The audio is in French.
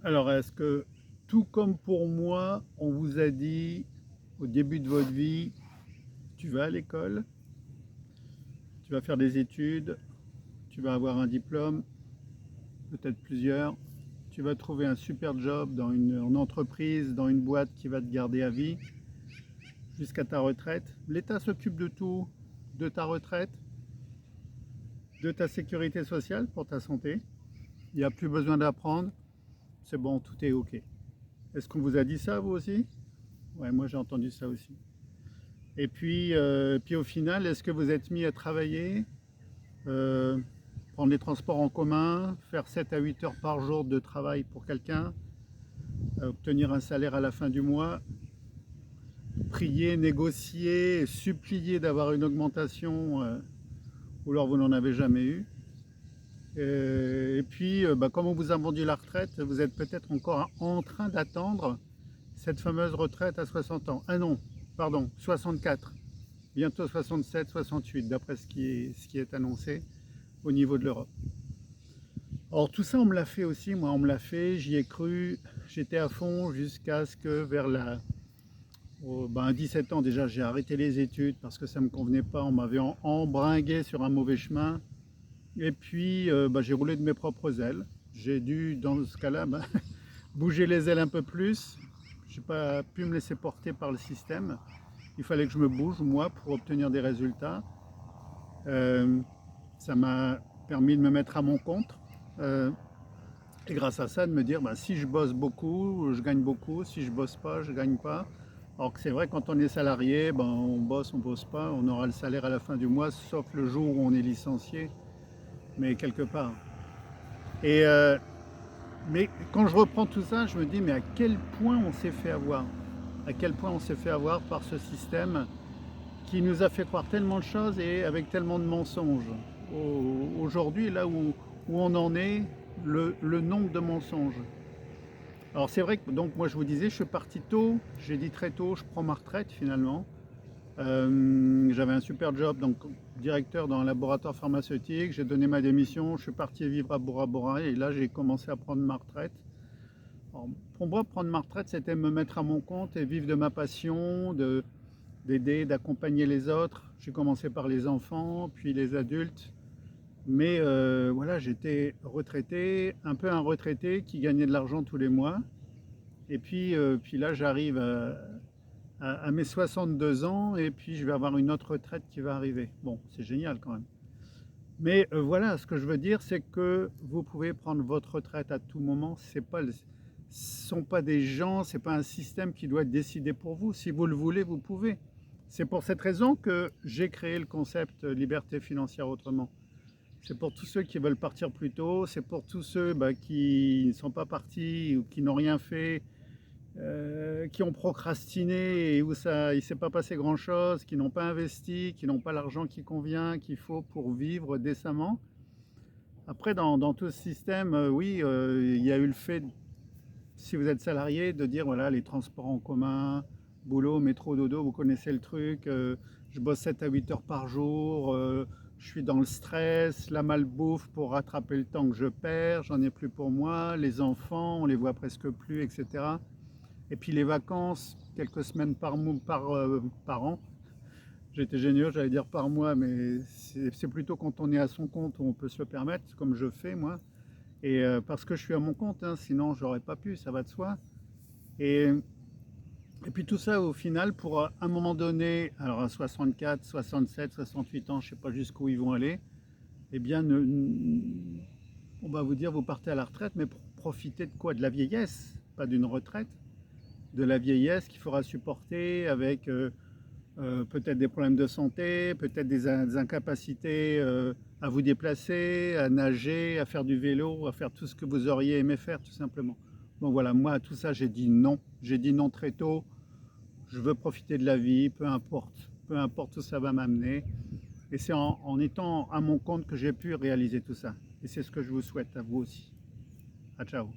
Alors, est-ce que, tout comme pour moi, on vous a dit au début de votre vie, tu vas à l'école, tu vas faire des études, tu vas avoir un diplôme, peut-être plusieurs, tu vas trouver un super job dans une entreprise, dans une boîte qui va te garder à vie jusqu'à ta retraite. L'État s'occupe de tout, de ta retraite, de ta sécurité sociale pour ta santé. Il n'y a plus besoin d'apprendre, c'est bon, tout est OK. Est-ce qu'on vous a dit ça, vous aussi? Ouais, moi j'ai entendu ça aussi. Et puis au final, est-ce que vous êtes mis à travailler, euh, prendre les transports en commun, faire 7 à 8 heures par jour de travail pour quelqu'un, obtenir un salaire à la fin du mois, prier, négocier, supplier d'avoir une augmentation, ou alors vous n'en avez jamais eu. Et puis, comme on vous a vendu la retraite, vous êtes peut-être encore en train d'attendre cette fameuse retraite à 60 ans. Ah non, pardon, 64. Bientôt 67, 68, d'après ce qui est annoncé au niveau de l'Europe. Alors tout ça, on me l'a fait aussi, moi on me l'a fait, j'y ai cru, j'étais à fond jusqu'à ce que vers à 17 ans déjà, j'ai arrêté les études parce que ça ne me convenait pas, on m'avait embringué sur un mauvais chemin. Et puis j'ai roulé de mes propres ailes. J'ai dû, dans ce cas-là, bouger les ailes un peu plus. Je n'ai pas pu me laisser porter par le système. Il fallait que je me bouge, moi, pour obtenir des résultats. Euh, Ça m'a permis de me mettre à mon compte. Euh, et grâce à ça, de me dire, si je bosse beaucoup, je gagne beaucoup. Si je bosse pas, je gagne pas. Alors que c'est vrai, quand on est salarié, on bosse pas. On aura le salaire à la fin du mois, sauf le jour où on est licencié. Mais quelque part. Et, mais quand je reprends tout ça, je me dis, mais à quel point on s'est fait avoir? À quel point on s'est fait avoir par ce système qui nous a fait croire tellement de choses et avec tellement de mensonges. Aujourd'hui, là où on en est, le nombre de mensonges. Alors c'est vrai que donc moi je vous disais, je suis parti tôt, j'ai dit très tôt, je prends ma retraite finalement. J'avais un super job, donc directeur dans un laboratoire pharmaceutique, j'ai donné ma démission, je suis parti vivre à Bora Bora et là j'ai commencé à prendre ma retraite. Alors, pour moi, prendre ma retraite, c'était me mettre à mon compte et vivre de ma passion, d'aider, d'accompagner les autres. J'ai commencé par les enfants, puis les adultes. Mais voilà, j'étais retraité, un peu un retraité qui gagnait de l'argent tous les mois. Et puis là, j'arrive à mes 62 ans et puis je vais avoir une autre retraite qui va arriver. Bon, c'est génial quand même. Mais voilà, ce que je veux dire, c'est que vous pouvez prendre votre retraite à tout moment. Ce sont pas des gens, c'est pas un système qui doit être décidé pour vous. Si vous le voulez, vous pouvez. C'est pour cette raison que j'ai créé le concept liberté financière autrement. C'est pour tous ceux qui veulent partir plus tôt, c'est pour tous ceux qui ne sont pas partis ou qui n'ont rien fait, qui ont procrastiné et où ça, il ne s'est pas passé grand-chose, qui n'ont pas investi, qui n'ont pas l'argent qui convient, qu'il faut pour vivre décemment. Après, dans tout ce système, oui, il y a eu le fait, si vous êtes salarié, de dire voilà, les transports en commun, boulot, métro, dodo, vous connaissez le truc, je bosse 7 à 8 heures par jour, je suis dans le stress, la malbouffe pour rattraper le temps que je perds, j'en ai plus pour moi, les enfants, on les voit presque plus, etc. Et puis les vacances, quelques semaines par an. J'étais géniaux, j'allais dire par mois, mais c'est plutôt quand on est à son compte où on peut se le permettre, comme je fais moi. Et parce que je suis à mon compte, hein, sinon j'aurais pas pu, ça va de soi. Et, et puis tout ça au final, pour un moment donné, alors à 64, 67, 68 ans, je ne sais pas jusqu'où ils vont aller, eh bien on va vous dire vous partez à la retraite, mais profitez de quoi? De la vieillesse, pas d'une retraite, de la vieillesse qu'il faudra supporter avec peut-être des problèmes de santé, peut-être des incapacités à vous déplacer, à nager, à faire du vélo, à faire tout ce que vous auriez aimé faire tout simplement. Donc voilà, moi à tout ça j'ai dit non. J'ai dit non très tôt. Je veux profiter de la vie, peu importe où ça va m'amener. Et c'est en étant à mon compte que j'ai pu réaliser tout ça. Et c'est ce que je vous souhaite à vous aussi. À ciao.